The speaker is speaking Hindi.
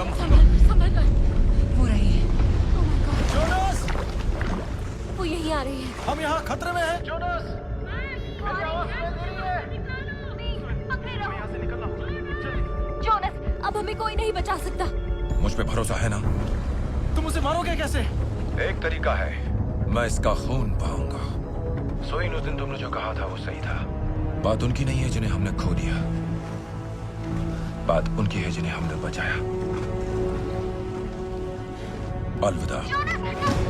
संभल कर। वो रही है। Oh my God, जोनस, वो यहीं आ रही है। हम यहाँ खतरे में हैं। जोनस, पकड़े रहो। जोनस, अब हमें कोई नहीं बचा सकता। मुझ पे भरोसा है ना? तुम उसे मारोगे कैसे? एक तरीका है, मैं इसका खून बहाऊंगा। सोइन, उस दिन तुमने जो कहा था वो सही था। बात उनकी नहीं है जिन्हें हमने खो दिया, बात उनकी है जिन्हें हमने बचाया। अलविदा। जोनस,